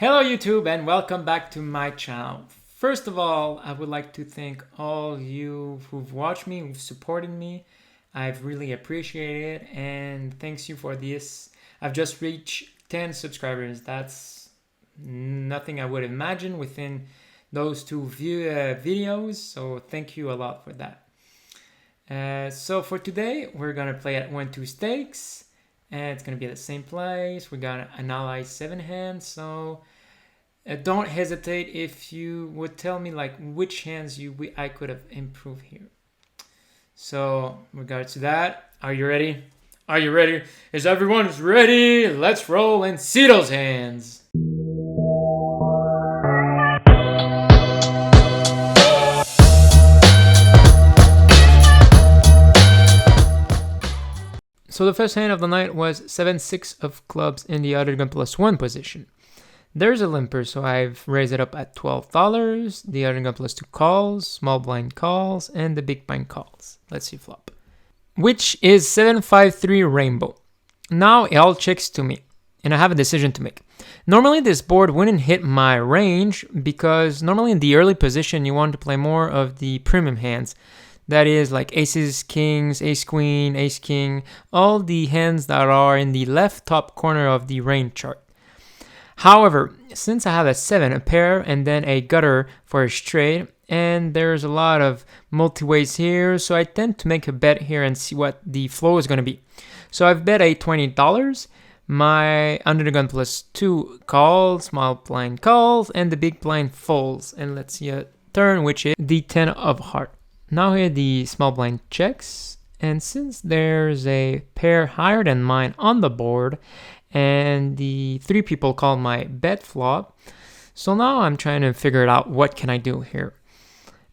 Hello YouTube and welcome back to my channel. First of all, I would like to thank all you who've watched me, who've supported me. I've really appreciated it and thanks you for this. I've just reached 10 subscribers. That's nothing I would imagine within those two videos, so thank you a lot for that. So for today, we're gonna play at 1-2 stakes. And it's going to be at the same place. We're going to analyze 7 hands. So don't hesitate if you would tell me like which hands I could have improved here. So in regards to that, are you ready? Are you ready? Is everyone ready? Let's roll and see those hands. So the first hand of the night was 7-6 of clubs in the other gun +1 position. There's a limper, so I've raised it up at $12. The other gun +2 calls, small blind calls, and the big blind calls. Let's see flop. Which is 7-5-3 rainbow. Now it all checks to me, and I have a decision to make. Normally this board wouldn't hit my range because normally in the early position you want to play more of the premium hands. That is like aces, kings, ace queen, ace king, all the hands that are in the left top corner of the range chart. However, since I have a 7, a pair, and then a gutter for a straight, and there's a lot of multi-ways here, so I tend to make a bet here and see what the flow is going to be. So I've bet a $20. My under the gun +2 calls, small blind calls, and the big blind folds. And let's see a turn, which is the 10 of heart. Now here the small blind checks, and since there's a pair higher than mine on the board, and the 3 people call my bet flop, so now I'm trying to figure it out what can I do here.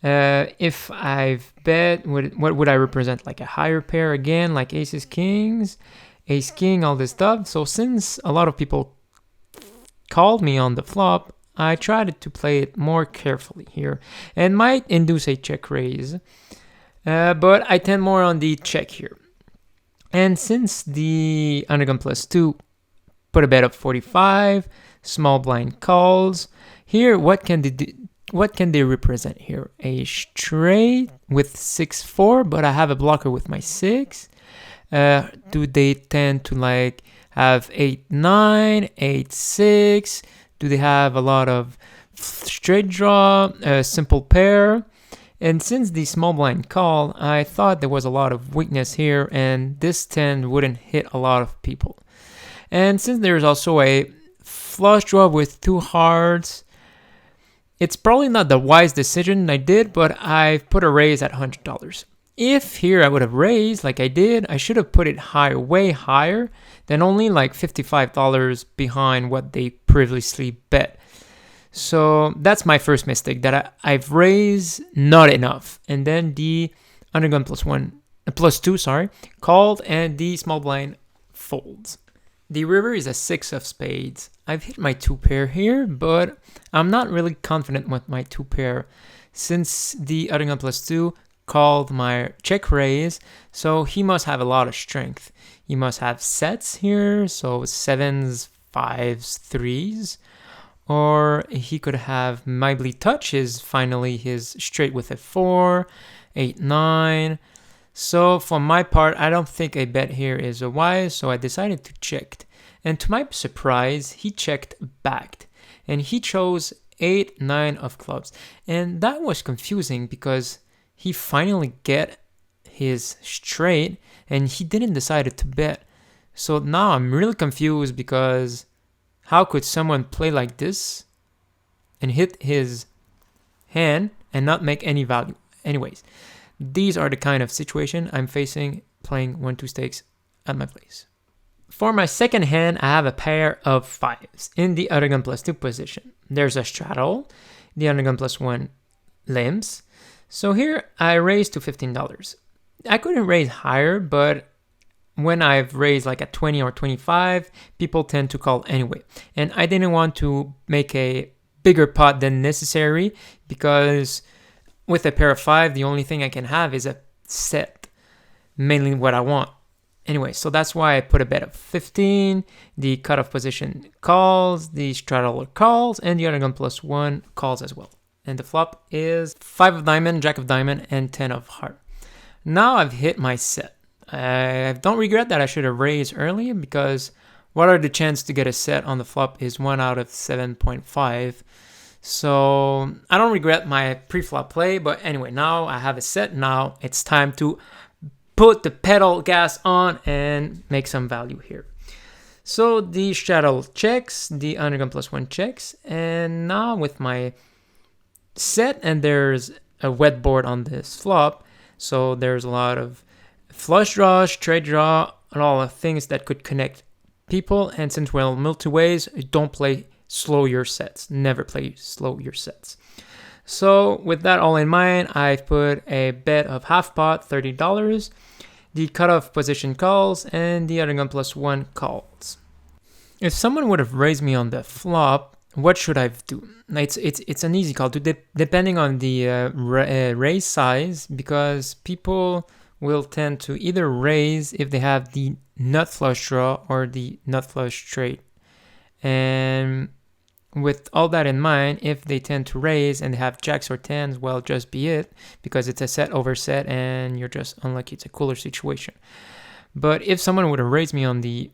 If I've bet, what would I represent? Like a higher pair again, like aces, kings, ace, king, all this stuff. So since a lot of people called me on the flop, I tried to play it more carefully here and might induce a check raise, but I tend more on the check here. And since the undergun +2 put a bet of 45, small blind calls, here what can they represent here? A straight with 6-4, but I have a blocker with my 6. Do they tend to like have 8-9, 8-6? Do they have a lot of straight draw, a simple pair? And since the small blind call, I thought there was a lot of weakness here, and this 10 wouldn't hit a lot of people. And since there's also a flush draw with 2 hearts, it's probably not the wise decision I did, but I've put a raise at $100. If here I would have raised like I did, I should have put it higher, way higher than only like $55 behind what they previously bet. So that's my first mistake, that I've raised not enough. And then the undergun +2, called, and the small blind folds. The river is a 6 of spades. I've hit my 2 pair here, but I'm not really confident with my 2 pair since the undergun +2 called my check raise, so he must have a lot of strength. He must have sets here, so 7s, 5s, 3s, or he could have maybe touch finally his straight with a 4, 8, 9. So for my part, I don't think a bet here is a wise, so I decided to check. And to my surprise, he checked back, and he chose 8, 9 of clubs. And that was confusing because he finally get his straight and he didn't decide to bet. So now I'm really confused because how could someone play like this and hit his hand and not make any value? Anyways, these are the kind of situation I'm facing playing 1-2 stakes at my place. For my second hand, I have a pair of 5s in the undergun +2 position. There's a straddle, the undergun +1 limps. So here I raised to $15. I couldn't raise higher, but when I've raised like at 20 or 25, people tend to call anyway. And I didn't want to make a bigger pot than necessary because with a pair of 5, the only thing I can have is a set, mainly what I want. Anyway, so that's why I put a bet of 15. The cutoff position calls, the straddler calls, and the other gun plus 1 calls as well. And the flop is 5 of diamond, jack of diamond, and 10 of heart. Now I've hit my set. I don't regret that I should have raised earlier, because what are the chances to get a set on the flop is 1 out of 7.5. So I don't regret my pre-flop play, but anyway, now I have a set. Now it's time to put the pedal gas on and make some value here. So the straddle checks, the undergun plus 1 checks, and now with my set, and there's a wet board on this flop, so there's a lot of flush draw, straight draw, and all the things that could connect people. And since we're multi-ways, don't play slow your sets. Never play slow your sets. So with that all in mind, I've put a bet of half pot, $30. The cutoff position calls, and the other gun plus 1 calls. If someone would have raised me on the flop, what should I do? It's an easy call, depending on the raise size, because people will tend to either raise if they have the nut flush draw or the nut flush straight. And with all that in mind, if they tend to raise and they have jacks or tens, well, just be it, because it's a set over set and you're just unlucky. It's a cooler situation. But if someone would have raised me on the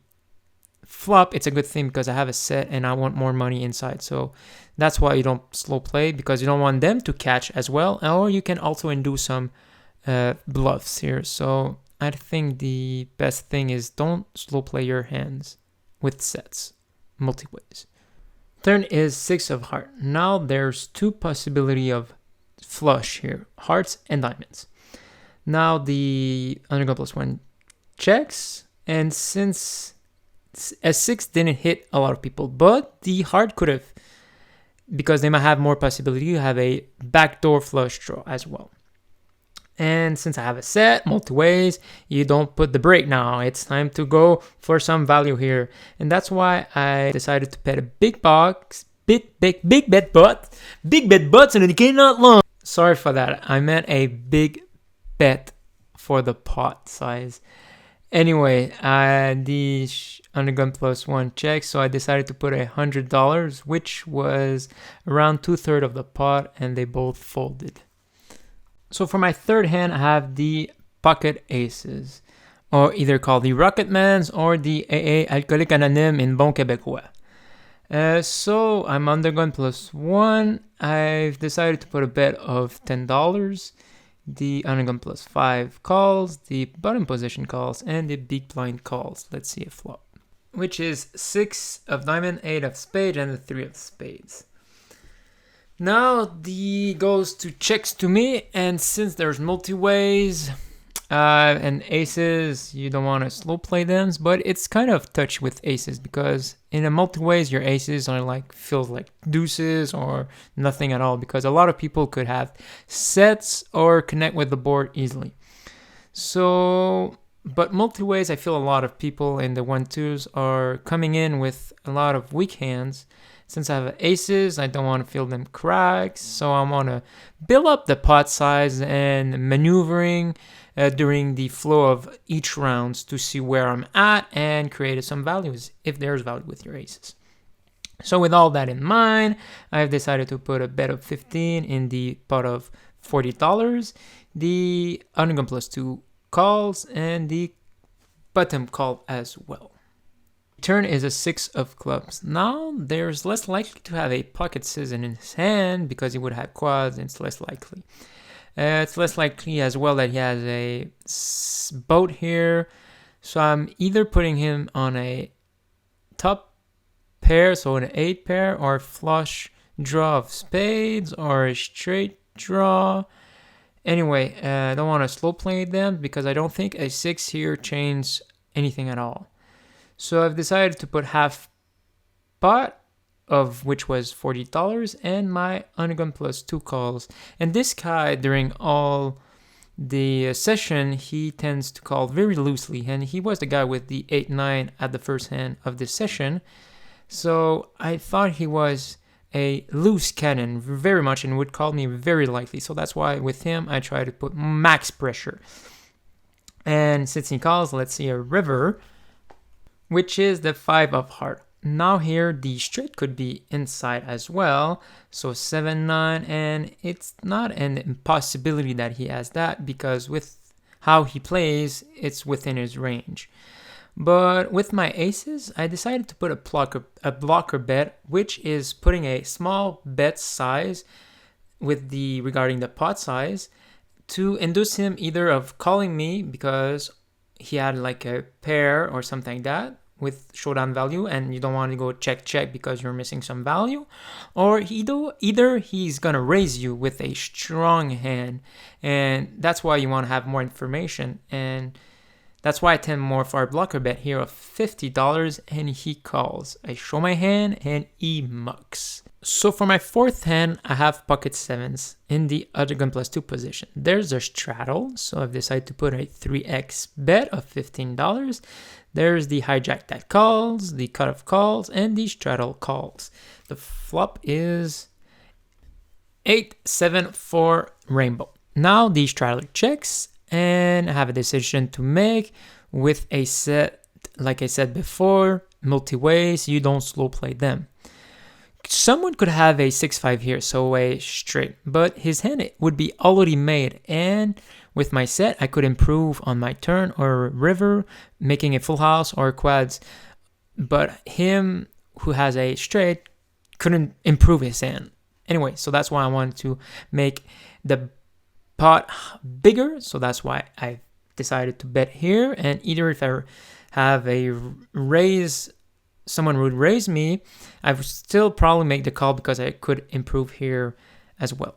flop, it's a good thing, because I have a set and I want more money inside. So that's why you don't slow play, because you don't want them to catch as well. Or you can also induce some bluffs here. So I think the best thing is don't slow play your hands with sets, multi-ways. Turn is 6 of heart. Now there's 2 possibility of flush here, hearts and diamonds. Now the undergun plus 1 checks, and since S6 didn't hit a lot of people, but the heart could have, because they might have more possibility, you have a backdoor flush draw as well. And since I have a set, multi-ways, you don't put the brake now. It's time to go for some value here. And that's why I decided to bet a big box, big bet butts, and it cannot long. Sorry for that. I meant a big bet for the pot size. Anyway, the undergun plus 1 check, so I decided to put $100, which was around 2/3 of the pot, and they both folded. So for my third hand, I have the pocket aces, or either called the Rocketmans or the AA Alcoolique Anonyme in bon québécois. So I'm undergun plus 1. I've decided to put a bet of $10. The undergun plus 5 calls, the bottom position calls, and the big blind calls. Let's see a flop, which is 6 of diamond, 8 of spades, and the 3 of spades. Now the goes to checks to me, and since there's multi-ways and aces, you don't want to slow play them, but it's kind of touchy with aces, because in a multi-ways your aces are feels like deuces or nothing at all, because a lot of people could have sets or connect with the board easily. So, but multi-ways, I feel a lot of people in the 1-2s are coming in with a lot of weak hands. Since I have aces, I don't want to feel them cracks, so I want to build up the pot size and maneuvering during the flow of each rounds to see where I'm at and create some values, if there's value with your aces. So with all that in mind, I've decided to put a bet of 15 in the pot of $40. The undergun plus 2 calls, and the bottom call as well. Turn is a 6 of clubs. Now there's less likely to have a pocket citizen in his hand, because he would have quads, and it's less likely. It's less likely as well that he has a boat here. So I'm either putting him on a top pair, so an 8 pair, or flush draw of spades, or a straight draw. Anyway, I don't want to slow play them, because I don't think a 6 here changes anything at all. So I've decided to put half pot, of which was $40, and my undergun plus 2 calls. And this guy, during all the session, he tends to call very loosely, and he was the guy with the 8-9 at the first hand of this session. So I thought he was a loose cannon very much and would call me very lightly. So that's why with him I try to put max pressure. And since he calls, let's see a river, which is the 5 of heart. Now here, the straight could be inside as well. So 7, 9, and it's not an impossibility that he has that because with how he plays, it's within his range. But with my aces, I decided to put a blocker bet, which is putting a small bet size regarding the pot size to induce him either of calling me because he had like a pair or something like that with showdown value and you don't want to go check because you're missing some value, or either he's gonna raise you with a strong hand, and that's why you want to have more information, and that's why I tend more for a blocker bet here of $50 and he calls. I show my hand and he mucks. So for my fourth hand, I have pocket sevens in the other gun plus 2 position. There's a straddle, so I've decided to put a 3x bet of $15. There's the hijack that calls, the cutoff calls, and the straddle calls. The flop is 8, 7, 4 rainbow. Now the straddle checks, and I have a decision to make with a set, like I said before, multi-ways, you don't slow play them. Someone could have a 6-5 here, so a straight, but his hand would be already made, and with my set, I could improve on my turn or river, making a full house or quads, but him who has a straight couldn't improve his hand. Anyway, so that's why I wanted to make the pot bigger, so that's why I decided to bet here, and either if I have a raise, someone would raise me, I would still probably make the call because I could improve here as well.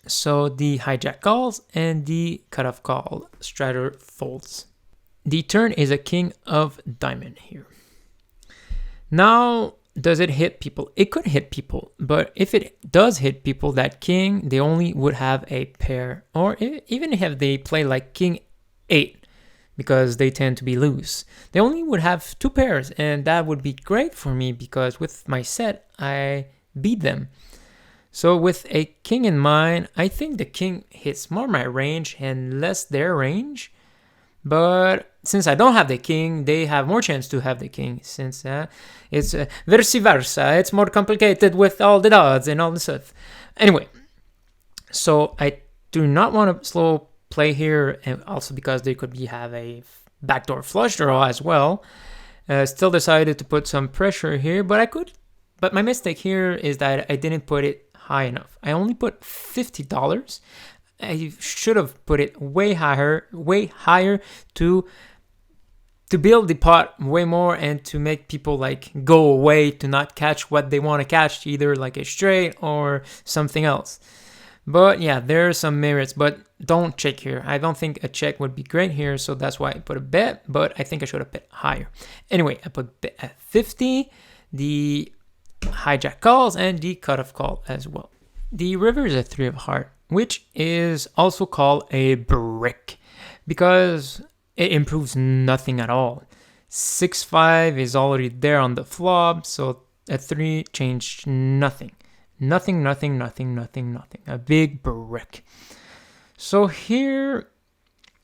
So the hijack calls and the cutoff call, straddle folds. The turn is a king of diamond here. Now, does it hit people? It could hit people, but if it does hit people, that king, they only would have a pair, or even if they play like king 8, because they tend to be loose, they only would have 2 pairs, and that would be great for me because with my set, I beat them. So with a king in mind, I think the king hits more my range and less their range. But since I don't have the king, they have more chance to have the king since it's vice versa. It's more complicated with all the odds and all the stuff. Anyway, so I do not want to slow play here, and also because they could have a backdoor flush draw as well. Still decided to put some pressure here, but I could. But my mistake here is that I didn't put it high enough. I only put $50. I should have put it way higher to build the pot way more and to make people like go away to not catch what they want to catch, either like a straight or something else. But yeah, there are some merits, but don't check here. I don't think a check would be great here, so that's why I put a bet, but I think I should have bet higher. Anyway, I put bet at 50, the hijack calls, and the cutoff call as well. The river is a 3 of heart, which is also called a brick because it improves nothing at all. 6-5 is already there on the flop, so a 3 changed nothing. Nothing. A big brick. So here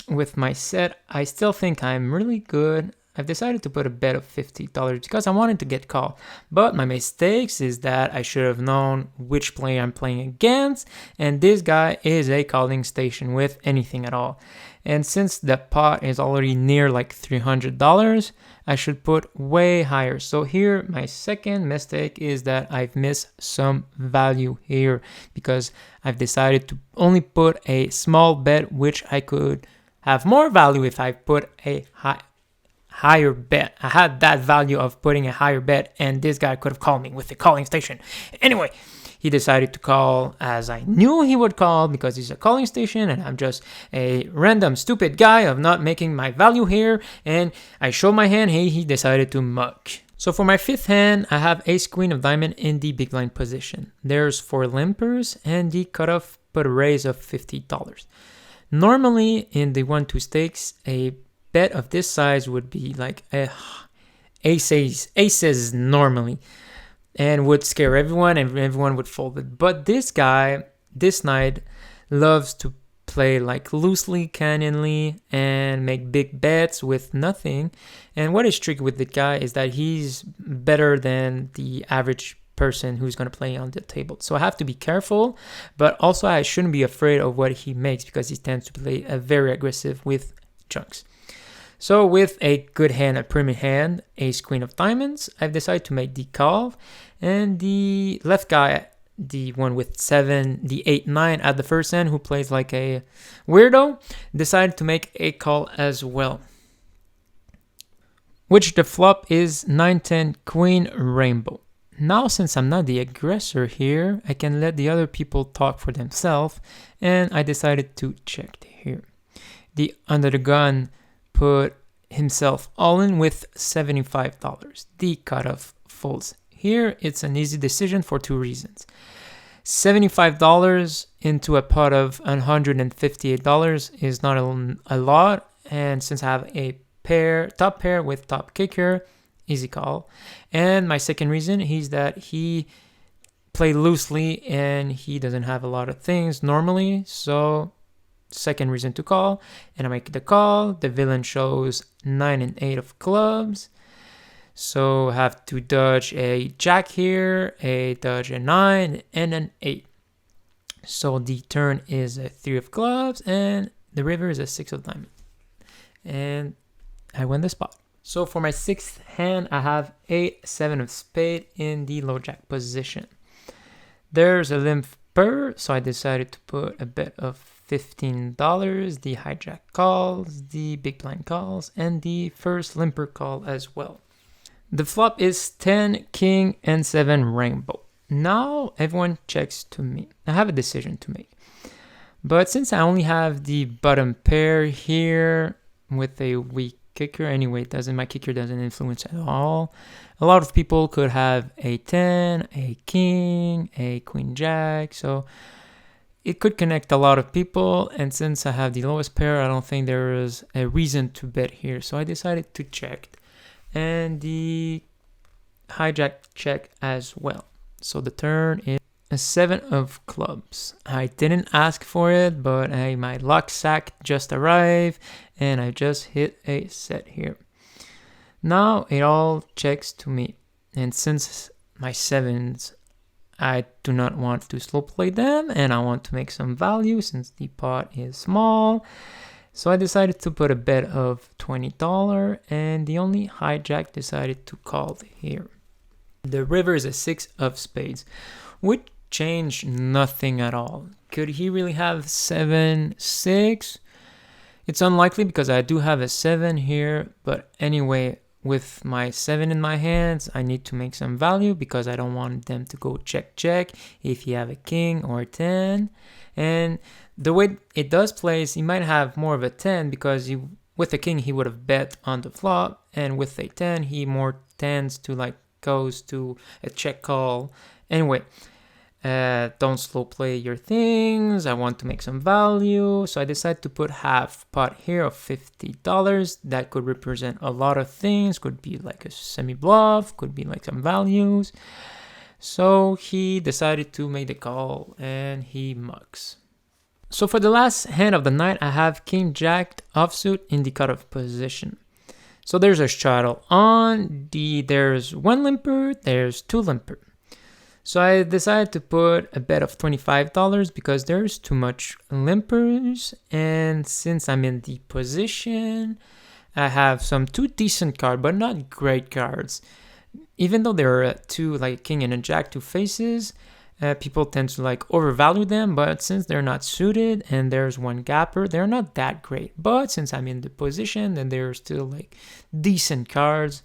with my set, I still think I'm really good. I've decided to put a bet of $50 because I wanted to get called. But my mistakes is that I should have known which player I'm playing against. And this guy is a calling station with anything at all. And since the pot is already near like $300, I should put way higher. So here, my second mistake is that I've missed some value here because I've decided to only put a small bet, which I could have more value if I put a higher bet. I had that value of putting a higher bet, and this guy could have called me with the calling station. Anyway, he decided to call as I knew he would call because he's a calling station and I'm just a random stupid guy of not making my value here, and I show my hand, he decided to muck. So for my fifth hand, I have ace queen of diamond in the big blind position. There's 4 limpers and the cutoff put a raise of $50. Normally in the 1-2 stakes, a bet of this size would be like aces normally, and would scare everyone and everyone would fold it. But this guy, this night, loves to play like loosely, cannonly, and make big bets with nothing. And what is tricky with the guy is that he's better than the average person who's going to play on the table. So I have to be careful, but also I shouldn't be afraid of what he makes because he tends to play very aggressive with chunks. So with a good hand, a premium hand, ace queen of diamonds, I've decided to make the call, and the left guy, the one with 7, the 8, 9 at the first hand, who plays like a weirdo, decided to make a call as well. Which the flop is 9, 10, queen, rainbow. Now, since I'm not the aggressor here, I can let the other people talk for themselves, and I decided to check here. The under the gun put himself all in with $75. The cutoff folds. Here, it's an easy decision for 2 reasons. $75 into a pot of $158 is not a lot, and since I have a top pair with top kicker, easy call. And my second reason is that he played loosely and he doesn't have a lot of things normally, so second reason to call. And I make the call. The villain shows 9 and 8 of clubs, so I have to dodge a jack here, dodge a 9 and an 8. So the turn is a 3 of clubs and the river is a 6 of diamonds, and I win the spot. So for my 6th hand, I have 8, 7 of spade in the low jack position. There's a limper, so I decided to put a bet of $15. The hijack calls, the big blind calls, and the first limper call as well. The flop is 10, king, and 7 rainbow. Now everyone checks to me. I have a decision to make. But since I only have the bottom pair here with a weak kicker, anyway, my kicker doesn't influence at all. A lot of people could have a 10, a king, a queen jack, so it could connect a lot of people, and since I have the lowest pair, I don't think there is a reason to bet here, so I decided to check, and the hijack check as well. So the turn is a 7 of clubs. I didn't ask for it, but my luck sack just arrived, and I just hit a set here. Now it all checks to me, and since my 7s, I do not want to slow play them, and I want to make some value since the pot is small. So I decided to put a bet of $20, and the only hijack decided to call here. The river is a 6 of spades, which changed nothing at all. Could he really have 7, 6? It's unlikely because I do have a 7 here, but anyway, with my 7 in my hands, I need to make some value because I don't want them to go check check if you have a king or a 10. And the way it does play is he might have more of a 10 because with a king he would have bet on the flop, and with a 10 he more tends to goes to a check call. Anyway, don't slow play your things. I want to make some value, so I decided to put half pot here of $50. That could represent a lot of things. Could be like a semi bluff, could be like some values. So he decided to make the call and he mugs. So for the last hand of the night, I have king jack offsuit in the cutoff position. So there's a straddle on there's 1 limper, there's 2 limper. So I decided to put a bet of $25 because there's too much limpers, and since I'm in the position, I have some 2 decent cards, but not great cards. Even though there are 2, like king and a jack, 2 faces, people tend to overvalue them, but since they're not suited and there's 1 gapper, they're not that great. But since I'm in the position, then they're still decent cards,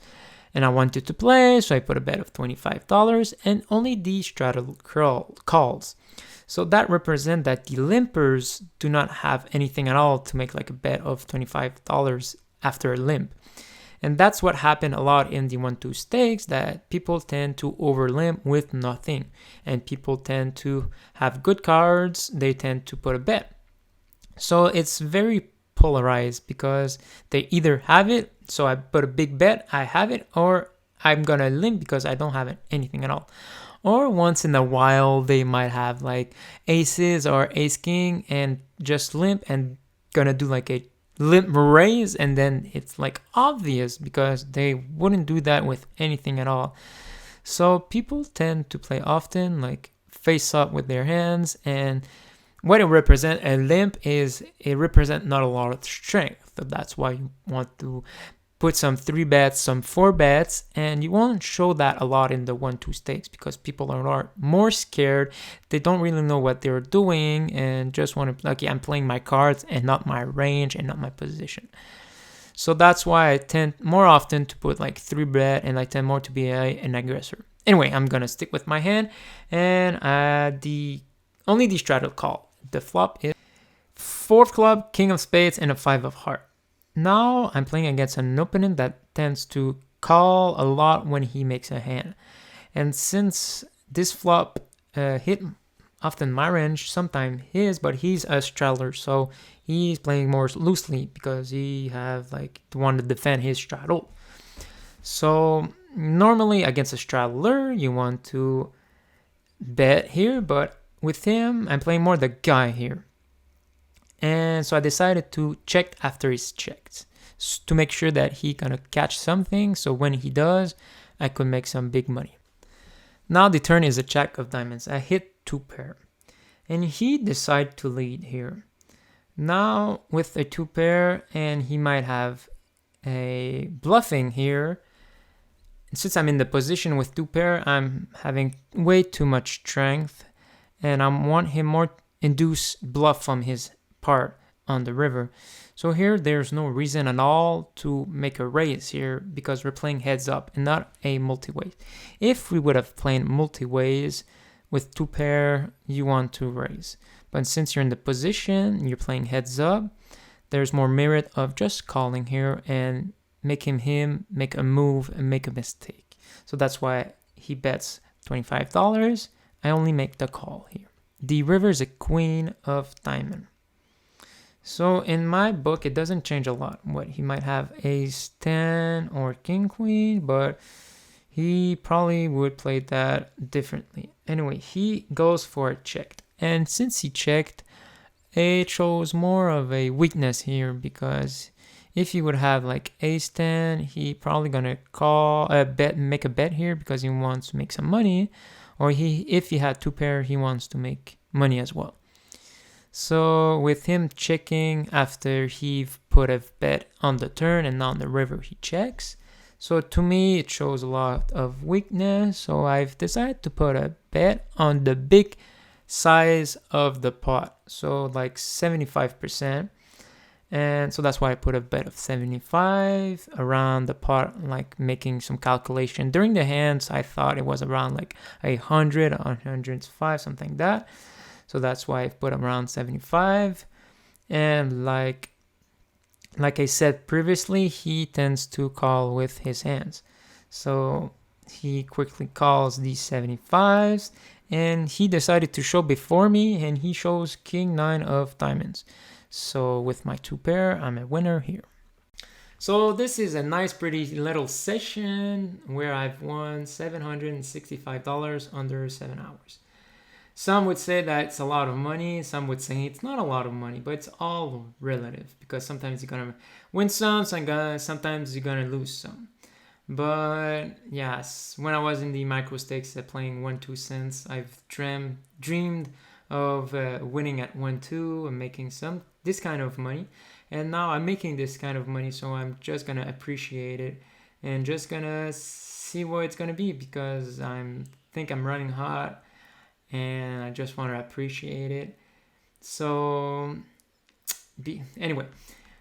and I wanted to play, so I put a bet of $25, and only the straddle calls. So that represents that the limpers do not have anything at all to make a bet of $25 after a limp. And that's what happened a lot in the 1-2 stakes, that people tend to overlimp with nothing. And people tend to have good cards, they tend to put a bet. So it's very polarized because they either have it, so I put a big bet, I have it, or I'm gonna limp because I don't have anything at all. or once in a while they might have like aces or ace king and just limp and gonna do like a limp raise, and then it's like obvious because they wouldn't do that with anything at all. So people tend to play often like face up with their hands, and what it represents, a limp, is it represents not a lot of strength. So that's why you want to put some 3 bets, some 4 bets, and you won't show that a lot in the 1-2 stakes because people are more scared. They don't really know what they're doing and just want to, okay, I'm playing my cards and not my range and not my position. So that's why I tend more often to put like 3 bet, and I tend more to be an aggressor. Anyway, I'm gonna stick with my hand, and only the straddle call. The flop is 4th club, king of spades, and a 5 of heart. Now I'm playing against an opponent that tends to call a lot when he makes a hand. And since this flop hit often my range, sometimes his, but he's a straddler, so he's playing more loosely because he have like want to defend his straddle. So normally against a straddler, you want to bet here, but with him, I'm playing more the guy here. And so I decided to check after he's checked to make sure that he gonna catch something. So when he does, I could make some big money. Now the turn is a jack of diamonds. I hit 2 pair, and he decided to lead here. Now with a 2 pair, and he might have a bluffing here. And since I'm in the position with 2 pair, I'm having way too much strength, and I want him more induce bluff from his part on the river. So here there's no reason at all to make a raise here because we're playing heads up and not a multi-way. If we would have played multi-ways with 2 pair, you want to raise. But since you're in the position, you're playing heads up, there's more merit of just calling here and making him make a move and make a mistake. So that's why he bets $25. I only make the call here. The river is a queen of diamond. So in my book, it doesn't change a lot. What he might have ace 10 or king queen, but he probably would play that differently. Anyway, he goes for a check. And since he checked, it shows more of a weakness here because if he would have like ace 10, he probably gonna call a bet, make a bet here because he wants to make some money. Or if he had 2 pair, he wants to make money as well. So with him checking after he put a bet on the turn and on the river he checks. So to me it shows a lot of weakness. So I've decided to put a bet on the big size of the pot. So like 75%. And so that's why I put a bet of 75 around the pot, like making some calculation. During the hands, I thought it was around like 100, 105, something like that. So that's why I put around 75. And like I said previously, he tends to call with his hands. So he quickly calls these 75s, and he decided to show before me, and he shows king 9 of diamonds. So with my 2 pair, I'm a winner here. So this is a nice pretty little session where I've won $765 under 7 hours. Some would say that it's a lot of money. Some would say it's not a lot of money, but it's all relative because sometimes you're going to win some, sometimes you're going to lose some. But yes, when I was in the micro stakes playing 1-2 cents, I've dreamed of winning at 1-2 and making this kind of money. And now I'm making this kind of money, so I'm just going to appreciate it and just going to see what it's going to be because I think I'm running hot. And I just want to appreciate it. So anyway,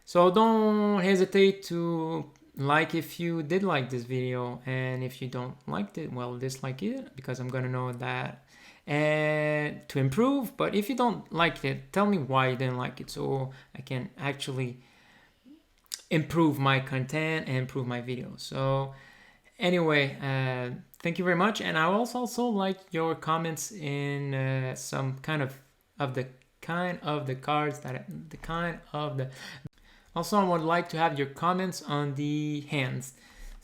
so don't hesitate to like if you did like this video, and if you don't like it, well, dislike it because I'm gonna know that and to improve. But if you don't like it, tell me why you didn't like it so I can actually improve my content and improve my videos. So anyway, thank you very much, and I also like your comments in some kind of the cards Also, I would like to have your comments on the hands.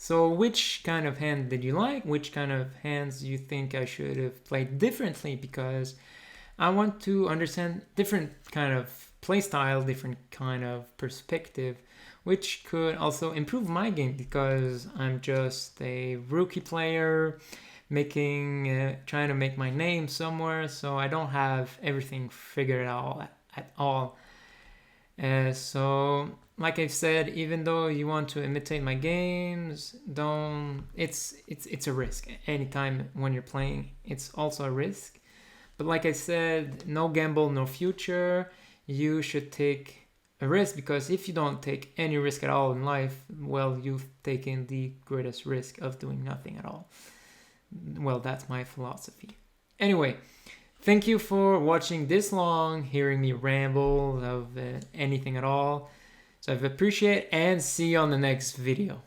So which kind of hand did you like? Which kind of hands you think I should have played differently? Because I want to understand different kind of play style, different kind of perspective, which could also improve my game, because I'm just a rookie player trying to make my name somewhere, so I don't have everything figured out at all. So like I said, even though you want to imitate my games, don't. It's a risk. Anytime when you're playing, it's also a risk. But like I said, no gamble, no future. You should take a risk, because if you don't take any risk at all in life, well, you've taken the greatest risk of doing nothing at all. Well, that's my philosophy. Anyway, thank you for watching this long, hearing me ramble of anything at all. So I appreciate it, and see you on the next video.